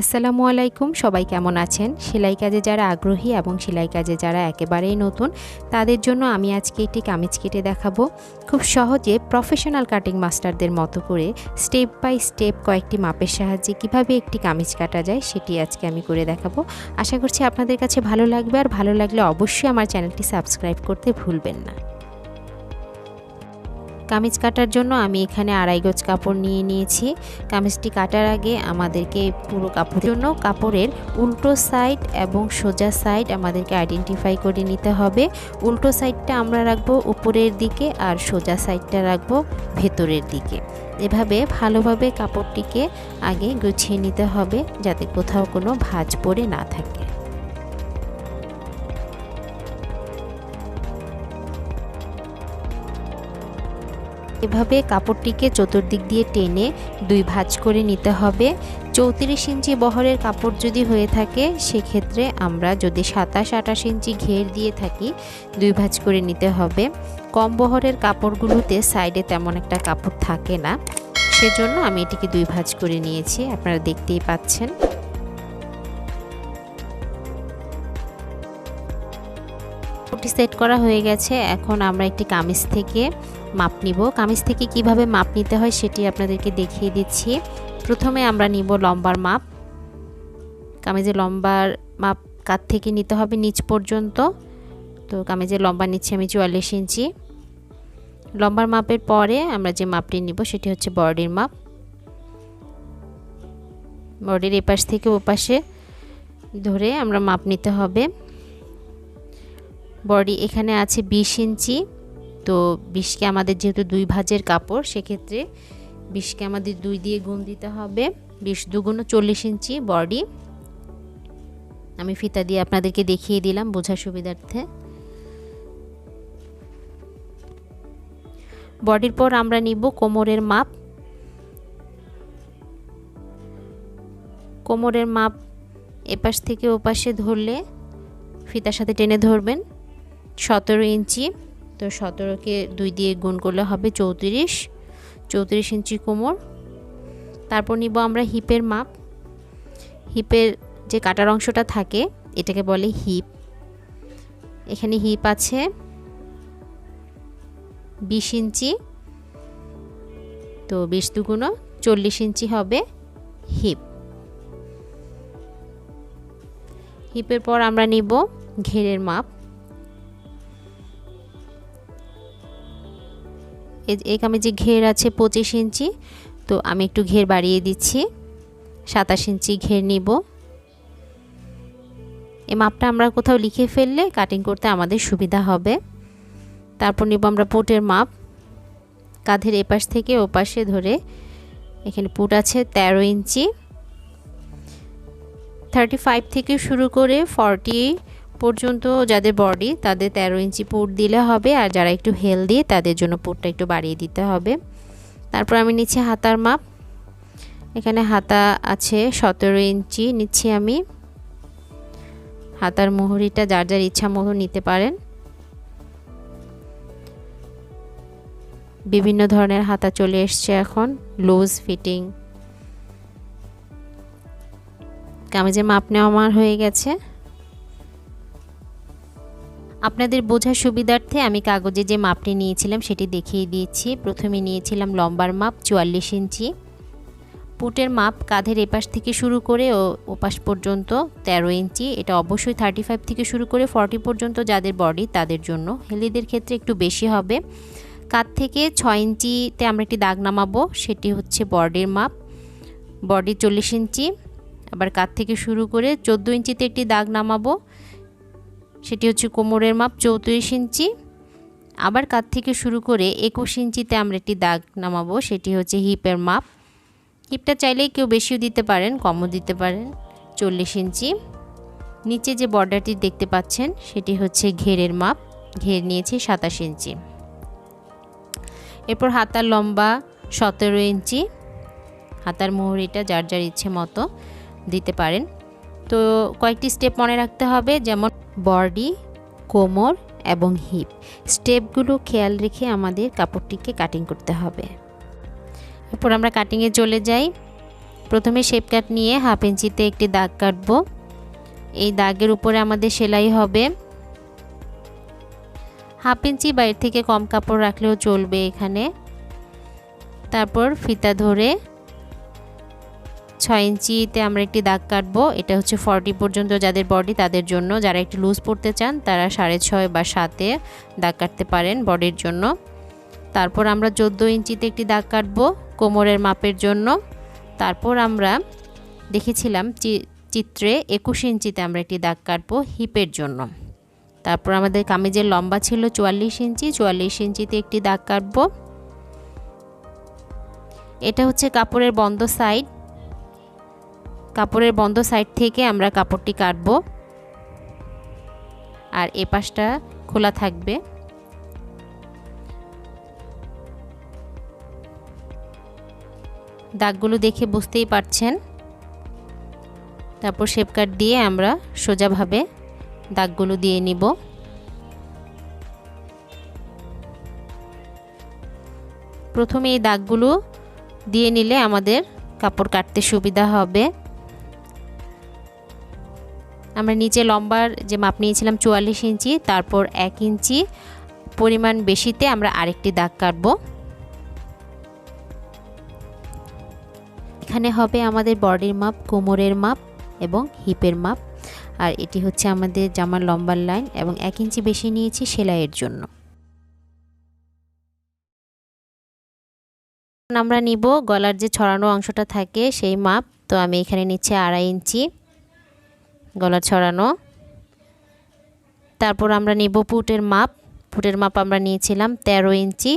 আসসালামু আলাইকুম, সবাই কেমন আছেন? সেলাই কাজে যারা আগ্রহী এবং সেলাই কাজে যারা একেবারেই নতুন তাদের জন্য আমি আজকে একটি কামিজ কেটে দেখাবো। খুব সহজে প্রফেশনাল কাটিং মাস্টারদের মতো করে স্টেপ বাই স্টেপ কয়েকটি মাপের সাহায্যে কিভাবে একটি কামিজ কাটা যায় সেটি আজকে আমি করে দেখাবো। আশা করছি আপনাদের কাছে ভালো লাগবে, আর ভালো লাগলে অবশ্যই আমার চ্যানেলটি সাবস্ক্রাইব করতে ভুলবেন না। কামিজ কাটার জন্য আমি এখানে 2.5 গজ কাপড় নিয়ে নিয়েছি। কামিজটি কাটার আগে আমাদেরকে পুরো কাপড়ের জন্য কাপড়ের উল্টো সাইড এবং সোজা সাইড আমাদেরকে আইডেন্টিফাই করে নিতে হবে। উল্টো সাইডটা আমরা রাখবো উপরের দিকে আর সোজা সাইডটা রাখবো ভেতরের দিকে। এভাবে ভালোভাবে কাপড়টিকে আগে গুছিয়ে নিতে হবে যাতে কোথাও কোনো ভাঁজ পড়ে না থাকে। এভাবে কাপড়টিকে চতুর্দিক দিয়ে টেনে 2 ভাঁজ করে নিতে হবে। 34 ইঞ্চি বহরের কাপড় যদি হয়ে থাকে সেক্ষেত্রে আমরা যদি 27-28 ইঞ্চি ঘের দিয়ে থাকি 2 ভাঁজ করে নিতে হবে। কম বহরের কাপড়গুলোতে সাইডে তেমন একটা কাপড় থাকে না, সেজন্য আমি এটিকে 2 ভাঁজ করে নিয়েছি, আপনারা দেখতেই পাচ্ছেন। সেট করা হয়ে গেছে। এখন আমরা একটি কামিজ থেকে মাপ নিব। কামিজ থেকে কিভাবে মাপ নিতে হয় সেটি আপনাদেরকে দেখিয়ে দিচ্ছি। প্রথমে আমরা নিব লম্বার মাপ। কামিজের লম্বার মাপ কাঁধ থেকে নিতে হবে নিচ পর্যন্ত। তো কামিজের লম্বা নিচ্ছি আমি 44 ইঞ্চি। লম্বার মাপের পরে আমরা যে মাপটি নিব সেটি হচ্ছে বডির মাপ। বডির এপাশ থেকে ওপাশে ধরে আমরা মাপ নিতে হবে। বডি এখানে আছে 20 ইঞ্চি, তো 20কে আমাদের যেহেতু 2 ভাঁজের কাপড় সেক্ষেত্রে 20কে আমাদের 2 দিয়ে গুণ দিতে হবে। 20 দুগুণ 40 ইঞ্চি বডি। আমি ফিতা দিয়ে আপনাদেরকে দেখিয়ে দিলাম বোঝার সুবিধার্থে। বডির পর আমরা নিব কোমরের মাপ। কোমরের মাপ এপাশ থেকে ওপাশে ধরলে ফিতার সাথে টেনে ধরবেন 17 ইঞ্চি। তো 17কে 2 দিয়ে গুণ করলে হবে 34 ইঞ্চি কোমর। তারপর নিব আমরা হিপের মাপ। হিপের যে কাটার অংশটা থাকে এটাকে বলে হিপ। এখানে হিপ আছে 20 ইঞ্চি, তো 20 দুগুণ 40 ইঞ্চি হবে হিপ। হিপের পর আমরা নিব ঘেরের মাপ। এই কামিজে ঘের আছে 25 ইঞ্চি, তো আমি একটু ঘের বাড়িয়ে দিচ্ছি, 27 ইঞ্চি ঘের নিব। এই মাপটা আমরা কোথাও লিখে ফেললে কাটিং করতে আমাদের সুবিধা হবে। তারপর নিব আমরা পুটের মাপ। কাঁধের এপাশ থেকে ওপাশে ধরে এখানে পুট আছে 13 ইঞ্চি। 35 থেকে শুরু করে 40 পর্যন্ত যাদের বডি তাদের 13 ইঞ্চি পুট দিলে হবে, আর যারা একটু হেলদি তাদের জন্য পুটটা একটু বাড়িয়ে দিতে হবে। তারপর আমি নিচ্ছি হাতার মাপ। এখানে হাতা আছে 17 ইঞ্চি নিচ্ছি আমি। হাতার মুহুরিটা যার যার ইচ্ছা মতো নিতে পারেন। বিভিন্ন ধরনের হাতা চলে এসছে এখন, লুজ ফিটিং। কামিজের মাপ নেওয়া আমার হয়ে গেছে। আপনাদের বোঝার সুবিধার্থে আমি কাগজে যে মাপটি নিয়েছিলাম সেটি দেখিয়ে দিয়েছি। প্রথমে নিয়েছিলাম লম্বার মাপ 44 ইঞ্চি। পুটের মাপ কাঁধের এপাশ থেকে শুরু করে ওপাশ পর্যন্ত 13 ইঞ্চি। এটা অবশ্যই 35 থেকে শুরু করে 40 পর্যন্ত যাদের বডি তাদের জন্য, হেলিদের ক্ষেত্রে একটু বেশি হবে। কাঁধ থেকে 6 ইঞ্চিতে আমরা একটি দাগ নামাবো, সেটি হচ্ছে বডির মাপ। বডি 40 ইঞ্চি। আবার কাঁধ থেকে শুরু করে 14 ইঞ্চিতে একটি দাগ নামাবো, সেটি হচ্ছে কোমরের মাপ 34 ইঞ্চি। আবার কাঁধ থেকে শুরু করে 21 ইঞ্চিতে আমরা একটি দাগ নামাবো, সেটি হচ্ছে হিপের মাপ। হিপটা চাইলেই কেউ বেশিও দিতে পারেন, কমও দিতে পারেন, 40 ইঞ্চি। নিচে যে বর্ডারটি দেখতে পাচ্ছেন সেটি হচ্ছে ঘেরের মাপ। ঘের নিয়েছি 27 ইঞ্চি। এরপর হাতার লম্বা 17 ইঞ্চি। হাতার মুহুরিটা যার যার ইচ্ছে মতো দিতে পারেন। তো কয়েকটি স্টেপ মনে রাখতে হবে, যেমন বডি, কোমর এবং হিপ। স্টেপগুলো খেয়াল রেখে আমাদের কাপড়টিকে কাটিং করতে হবে। এরপর আমরা কাটিংয়ে চলে যাই। প্রথমে শেপ কাট নিয়ে 1/2 ইঞ্চিতে একটি দাগ কাটবো। এই দাগের উপরে আমাদের সেলাই হবে। 1/2 ইঞ্চি বাইরে থেকে কম কাপড় রাখলেও চলবে এখানে। তারপর ফিতা ধরে 6 ইঞ্চিতে আমরা একটি দাগ কাটবো। এটা হচ্ছে 40 পর্যন্ত যাদের বডি তাদের জন্য। যারা একটু লুজ পড়তে চান তারা 6.5 বা 7-এ দাগ কাটতে পারেন বডির জন্য। তারপর আমরা 14 ইঞ্চিতে একটি দাগ কাটবো কোমরের মাপের জন্য। তারপর আমরা দেখেছিলাম চিত্রে 21 ইঞ্চিতে আমরা একটি দাগ কাটবো হিপের জন্য। তারপর আমাদের কামিজের লম্বা ছিল 44 ইঞ্চি, 44 ইঞ্চিতে একটি দাগ কাটবো। এটা হচ্ছে কাপড়ের বন্ধ সাইড। কাপড়ের বন্ধ সাইড থেকে আমরা কাপড়টি কাটবো, আর এ পাশটা খোলা থাকবে। দাগগুলো দেখে বুঝতেই পারছেন। তারপর শেপ কাট দিয়ে আমরা সোজাভাবে দাগগুলো দিয়ে নিব। প্রথমে এই দাগগুলো দিয়ে নিলে আমাদের কাপড় কাটতে সুবিধা হবে। আমরা নিচে লম্বার যে মাপ নিয়েছিলাম 44 ইঞ্চি, তারপর 1 ইঞ্চি পরিমাণ বেশিতে আমরা আরেকটি দাগ কাটবো। এখানে হবে আমাদের বডির মাপ, কোমরের মাপ এবং হিপের মাপ। আর এটি হচ্ছে আমাদের জামার লম্বার লাইন এবং 1 ইঞ্চি বেশি নিয়েছি সেলাইয়ের জন্য। আমরা নিব গলার যে ছড়ানো অংশটা থাকে সেই মাপ। তো আমি এখানে নিচ্ছি 2.5 ইঞ্চি গলার ছড়ানো। তারপর আমরা নিব পুটের মাপ। পুটের মাপ আমরা নিয়েছিলাম 13 ইঞ্চি।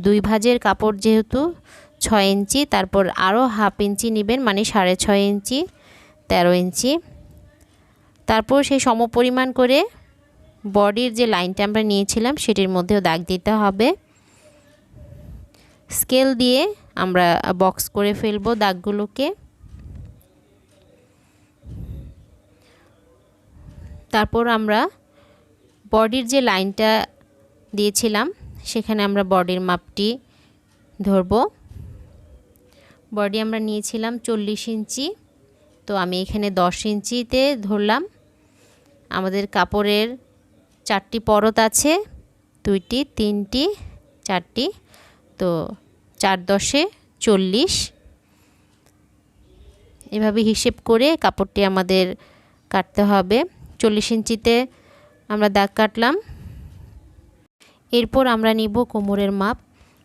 2 ভাঁজের কাপড় যেহেতু 6 ইঞ্চি, তারপর আরও 1/2 ইঞ্চি নেবেন, মানে 6.5 ইঞ্চি, 13 ইঞ্চি। তারপর সেই সমপরিমাণ করে বডির যে লাইনটা আমরা নিয়েছিলাম সেটির মধ্যেও দাগ দিতে হবে। স্কেল দিয়ে আমরা বক্স করে ফেলবো দাগগুলোকে। তারপর আমরা বডির যে লাইনটা দিয়েছিলাম সেখানে আমরা বডির মাপটি ধরব। বডি আমরা নিয়েছিলাম 40 ইঞ্চি, তো আমি এখানে 10 ইঞ্চিতে ধরলাম। আমাদের কাপড়ের 4টি পরত আছে, 2টি, 3টি, 4টি, তো 4 10 40। এভাবে হিসেব করে কাপড়টি আমাদের কাটতে হবে। 40 ইঞ্চিতে আমরা দাগ কাটলাম। এরপর আমরা নিব কোমরের মাপ।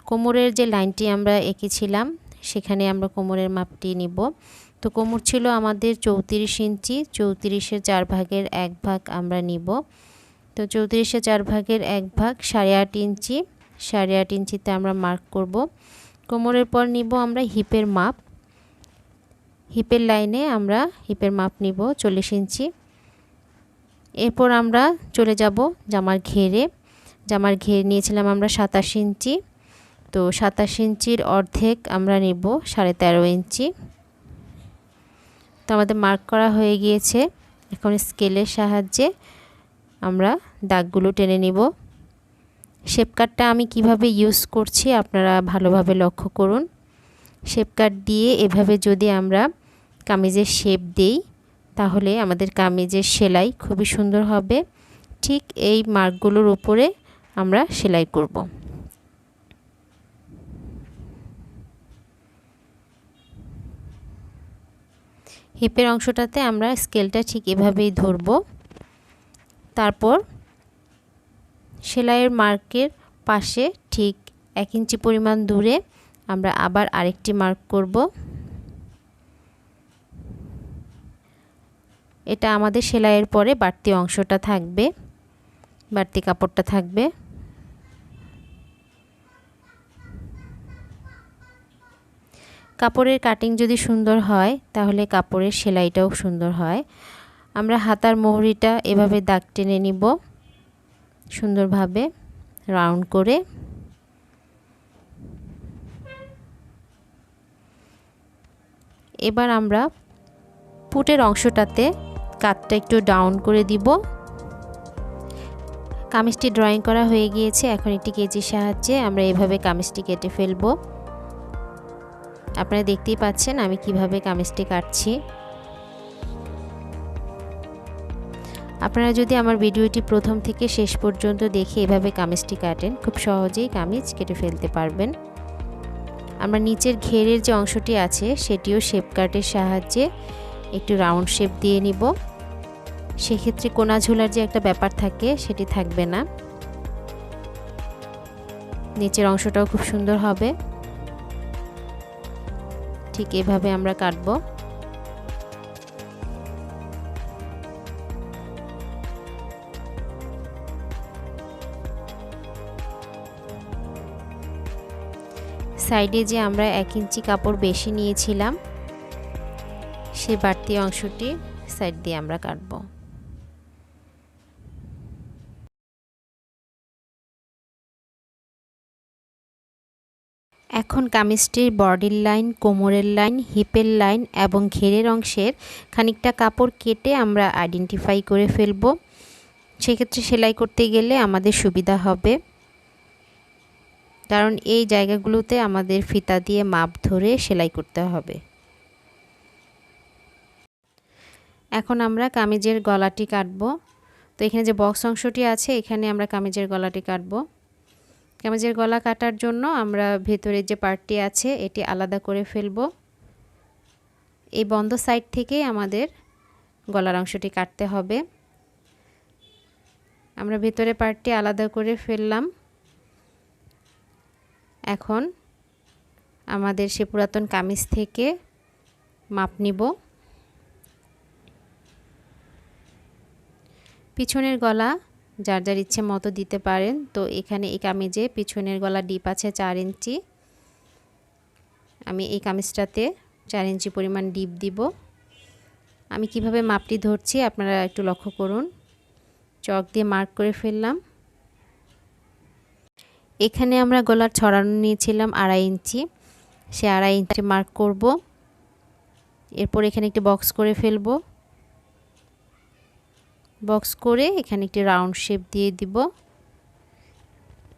কোমরের যে লাইনটি আমরা এঁকেছিলাম সেখানে আমরা কোমরের মাপটি নিব। তো কোমর ছিল আমাদের 34 ইঞ্চি, 34-এর 4 ভাগের 1 ভাগ আমরা নিব। তো 34-এর 4 ভাগের 1 ভাগ 8.5 ইঞ্চি, 8.5 ইঞ্চিতে আমরা মার্ক করব। কোমরের পর নিব আমরা হিপের মাপ। হিপের লাইনে আমরা হিপের মাপ নিব 40 ইঞ্চি। এরপর আমরা চলে যাব জামার ঘেরে। জামার ঘের নিয়েছিলাম আমরা 27 ইঞ্চি, তো 27 ইঞ্চির অর্ধেক আমরা নিব 13.5 ইঞ্চি। তো আমাদের মার্ক করা হয়ে গিয়েছে। এখন স্কেলের সাহায্যে আমরা দাগগুলো টেনে নিব। শেপ কাটটা আমি কিভাবে ইউজ করছি আপনারা ভালোভাবে লক্ষ্য করুন। শেপ কাট দিয়ে এভাবে যদি আমরা কামিজের শেপ দেই তাহলে আমাদের কামিজের সেলাই খুবই সুন্দর হবে। ঠিক এই মার্কগুলোর উপরে আমরা সেলাই করব। হিপের অংশটাতে আমরা স্কেলটা ঠিক এভাবেই ধরব। তারপর সেলাইয়ের মার্কের পাশে ঠিক 1 ইঞ্চি পরিমাণ দূরে আমরা আবার আরেকটি মার্ক করব। এটা আমাদের সেলাইয়ের পরে বাড়তি অংশটা থাকবে, বাড়তি কাপড়টা থাকবে। কাপড়ের কাটিং যদি সুন্দর হয় তাহলে কাপড়ের সেলাইটাও সুন্দর হয়। আমরা হাতার মোহরিটা এভাবে দাগ টেনে নিব সুন্দরভাবে রাউন্ড করে। এবার আমরা পুটের অংশটাতে কাটটা একটু ডাউন করে দিব। কামিজটি ড্রয়িং করা হয়ে গিয়েছে। এখন একটি কেচির সাহায্যে আমরা এভাবে কামিজটি কেটে ফেলব। আপনারা দেখতেই পাচ্ছেন আমি কিভাবে কামিজটি কাটছি। আপনারা যদি আমার ভিডিওটি প্রথম থেকে শেষ পর্যন্ত দেখে এভাবে কামিজটি কাটেন, খুব সহজেই কামিজ কেটে ফেলতে পারবেন। আমরা নিচের ঘেরের যে অংশটি আছে সেটিও শেপ কাটের সাহায্যে একটু রাউন্ড শেপ দিয়ে নিব। সেক্ষেত্রে কোনা ঝোলার যে একটা ব্যাপার থাকে সেটি থাকবে না। নিচের অংশটাও খুব সুন্দর হবে। ঠিক এভাবে আমরা কাটবো। সাইডে যে আমরা 1 ইঞ্চি কাপড় বেশি নিয়েছিলাম সে বাড়তি অংশটি সাইড দিয়ে আমরা কাটবো। এখন কামিজটির বডির লাইন, কোমরের লাইন, হিপের লাইন এবং ঘেরের অংশের খানিকটা কাপড় কেটে আমরা আইডেন্টিফাই করে ফেলব। সেক্ষেত্রে সেলাই করতে গেলে আমাদের সুবিধা হবে, কারণ এই জায়গাগুলোতে আমাদের ফিতা দিয়ে মাপ ধরে সেলাই করতে হবে। এখন আমরা কামিজের গলাটি কাটব। তো এখানে যে বক্স অংশটি আছে এখানে আমরা কামিজের গলাটি কাটব। কামিজের গলা কাটার জন্য আমরা ভেতরের যে পার্টটি আছে এটি আলাদা করে ফেলব। এই বন্ধ সাইড থেকেই আমাদের গলার অংশটি কাটতে হবে। আমরা ভেতরের পার্টটি আলাদা করে ফেললাম। এখন আমাদের সে পুরাতন কামিজ থেকে মাপ নিব। পিছনের গলা যার যার ইচ্ছে মতো দিতে পারেন। তো এখানে এই কামিজে পিছনের গলা ডিপ আছে 4 ইঞ্চি। আমি এই কামিজটাতে 4 ইঞ্চি পরিমাণ ডিপ দিব। আমি কিভাবে মাপটি ধরছি আপনারা একটু লক্ষ্য করুন। চক দিয়ে মার্ক করে ফেললাম। এখানে আমরা গলার ছড়ানো নিয়েছিলাম 2.5 ইঞ্চি, সে 2.5 ইঞ্চি মার্ক করব। এরপর এখানে একটি বক্স করে ফেলব। বক্স করে এখানে একটি রাউন্ড শেপ দিয়ে দিব।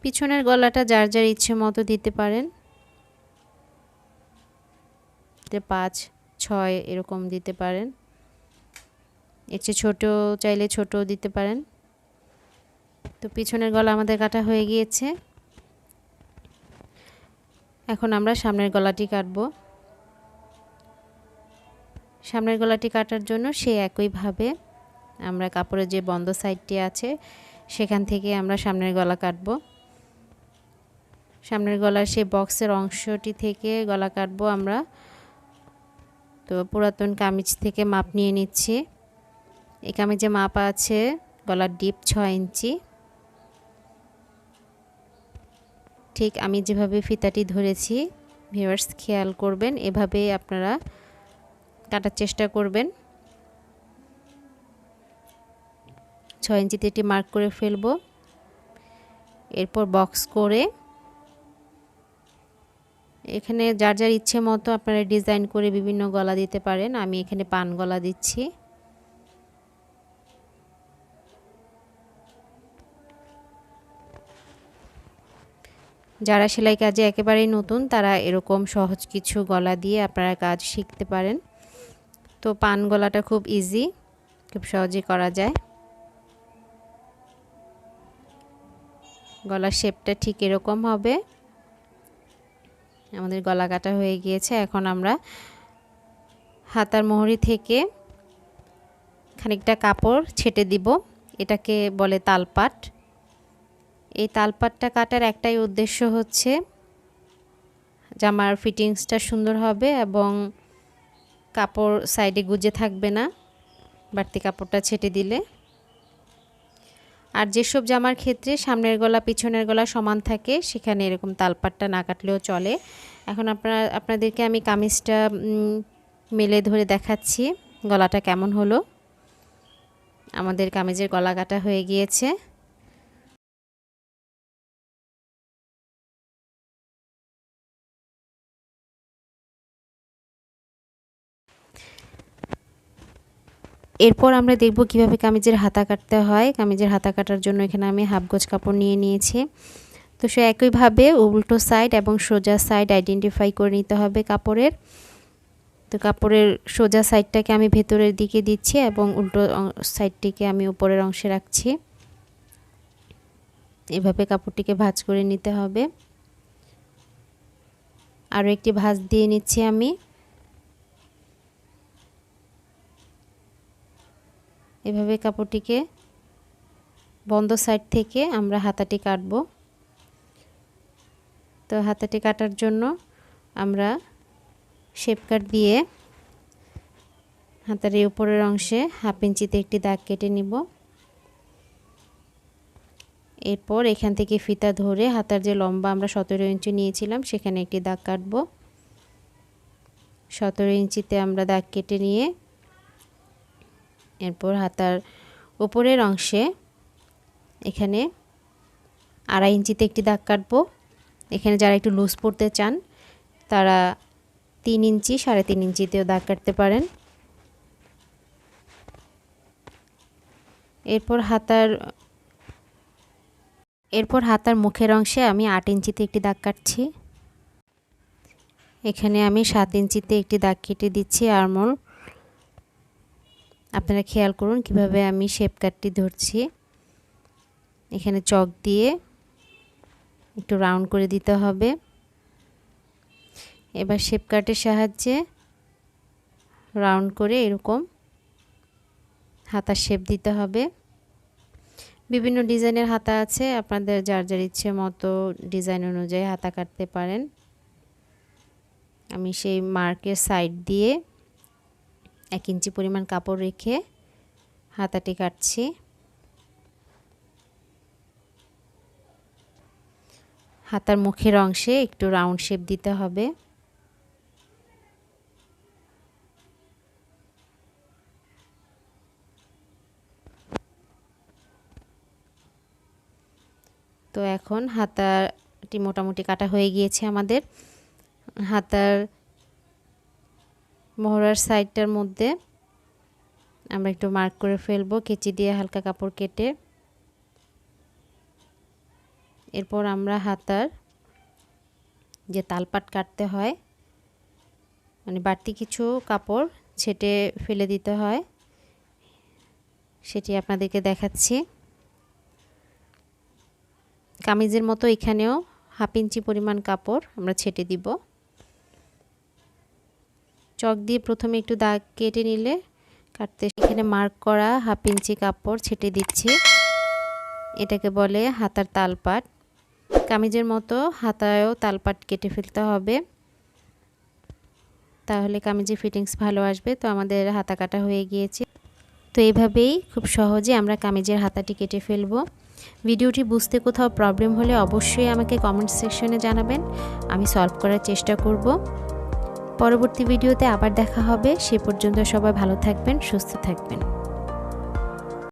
পিছনের গলাটা যার যার ইচ্ছে মতো দিতে পারেন, 5, 6 এরকম দিতে পারেন। এর চেয়ে ছোট চাইলে ছোট দিতে পারেন। তো পিছনের গলা আমাদের কাটা হয়ে গিয়েছে। এখন আমরা সামনের গলাটি কাটব। সামনের গলাটি কাটার জন্য সেই একইভাবে আমরা কাপড়ের যে বন্ধ সাইডটি আছে সেখান থেকে আমরা সামনের গলা কাটব। সামনের গলার সেই বক্সের অংশটি থেকে গলা কাটবো আমরা। তো পুরাতন কামিজ থেকে মাপ নিয়ে নিচ্ছি। এই কামিজে মাপ আছে গলার ডিপ 6 ইঞ্চি। ঠিক আমি যেভাবে ফিতাটি ধরেছি ভিউয়ার্স খেয়াল করবেন, এভাবে আপনারা কাটার চেষ্টা করবেন। 6 ইঞ্চিতে এটি মার্ক করে ফেলব। এরপর বক্স করে এখানে যার যার ইচ্ছে মতো আপনারা ডিজাইন করে বিভিন্ন গলা দিতে পারেন। আমি এখানে পান গলা দিচ্ছি। যারা সেলাই কাজে একেবারেই নতুন তারা এরকম সহজ কিছু গলা দিয়ে আপনারা কাজ শিখতে পারেন। তো পান গলাটা খুব ইজি, খুব সহজে করা যায়। গলার শেপটা ঠিক এরকম হবে। আমাদের গলা কাটা হয়ে গিয়েছে। এখন আমরা হাতার মোহরি থেকে খানিকটা কাপড় ছেটে দিব। এটাকে বলে তালপাট। এই তালপাটটা কাটার একটাই উদ্দেশ্য হচ্ছে জামার ফিটিংসটা সুন্দর হবে এবং কাপড় সাইডে গুজে থাকবে না বাড়তি কাপড়টা ছেটে দিলে। আর যেসব জামার ক্ষেত্রে সামনের গলা পিছনের গলা সমান থাকে সেখানে এরকম তালপাটটা না কাটলেও চলে। এখন আপনাদেরকে আমি কামিজটা মেলে ধরে দেখাচ্ছি গলাটা কেমন হলো। আমাদের কামিজের গলা কাটা হয়ে গিয়েছে। এরপর আমরা দেখব কিভাবে কামিজের হাতা কাটতে হয়। কামিজের হাতা কাটার জন্য এখানে আমি হাফ গজ কাপড় নিয়ে নিয়েছি। তো সে একইভাবে উল্টো সাইড এবং সোজা সাইড আইডেন্টিফাই করে নিতে হবে কাপড়ের। তো কাপড়ের সোজা সাইডটাকে আমি ভেতরের দিকে দিচ্ছি এবং উল্টো সাইডটিকে আমি উপরের অংশে রাখছি। এভাবে কাপড়টিকে ভাঁজ করে নিতে হবে। আরও একটি ভাঁজ দিয়ে নিচ্ছি আমি। এভাবে কাপড়টিকে বন্ধ সাইড থেকে আমরা হাতাটি কাটব। তো হাতাটি কাটার জন্য আমরা শেপ কাট দিয়ে হাতার এই উপরের অংশে 1/2 ইঞ্চিতে একটি দাগ কেটে নিব। এরপর এখান থেকে ফিতা ধরে হাতার যে লম্বা আমরা 17 ইঞ্চি নিয়েছিলাম সেখানে একটি দাগ কাটব। 17 ইঞ্চিতে আমরা দাগ কেটে নিয়ে এরপর হাতার উপরের অংশে এখানে 2.5 ইঞ্চিতে একটি দাগ কাটব। এখানে যারা একটু লুজ পড়তে চান তারা 3 ইঞ্চি 3.5 ইঞ্চিতেও দাগ কাটতে পারেন। এরপর হাতার মুখের অংশে আমি 8 ইঞ্চিতে একটি দাগ কাটছি। এখানে আমি 7 ইঞ্চিতে একটি দাগ কেটে দিচ্ছি আর্মহোল। আপনারা খেয়াল করুন কিভাবে আমি শেপ কাটটি ধরছি। এখানে চক দিয়ে একটু রাউন্ড করে দিতে হবে। এবার শেপ কাটের সাহায্যে রাউন্ড করে এরকম হাতার শেপ দিতে হবে। বিভিন্ন ডিজাইনের হাতা আছে, আপনাদের যার যার ইচ্ছে মতো ডিজাইন অনুযায়ী হাতা কাটতে পারেন। আমি সেই মার্কের সাইড দিয়ে 1 ইঞ্চি পরিমাণ কাপড় রেখে হাতাটি কাটছি। হাতার মুখের অংশে একটু রাউন্ড শেপ দিতে হবে। তো এখন হাতাটি মোটামুটি কাটা হয়ে গিয়েছে আমাদের। হাতার মোহরার সাইডটার মধ্যে আমরা একটু মার্ক করে ফেলবো কেচি দিয়ে হালকা কাপড় কেটে। এরপর আমরা হাতার যে তালপাট কাটতে হয়, মানে বাড়তি কিছু কাপড় ছেটে ফেলে দিতে হয়, সেটি আপনাদেরকে দেখাচ্ছি। কামিজের মতো এখানেও 1/2 ইঞ্চি পরিমাণ কাপড় আমরা ছেটে দিব। চক দিয়ে প্রথমে একটু দাগ কেটে নিলে কাটতে এখানে মার্ক করা 1/2 ইঞ্চি কাপড় ছেটে দিচ্ছি। এটাকে বলে হাতার তালপাট। কামিজের মতো হাতায়ও তালপাট কেটে ফেলতে হবে, তাহলে কামিজের ফিটিংস ভালো আসবে। তো আমাদের হাতা কাটা হয়ে গিয়েছে। তো এইভাবেই খুব সহজে আমরা কামিজের হাতাটি কেটে ফেলব। ভিডিওটি বুঝতে কোথাও প্রবলেম হলে অবশ্যই আমাকে কমেন্ট সেকশনে জানাবেন, আমি সলভ করার চেষ্টা করব। পরবর্তী ভিডিওতে আবার দেখা হবে। সে পর্যন্ত সবাই ভালো থাকবেন, সুস্থ থাকবেন।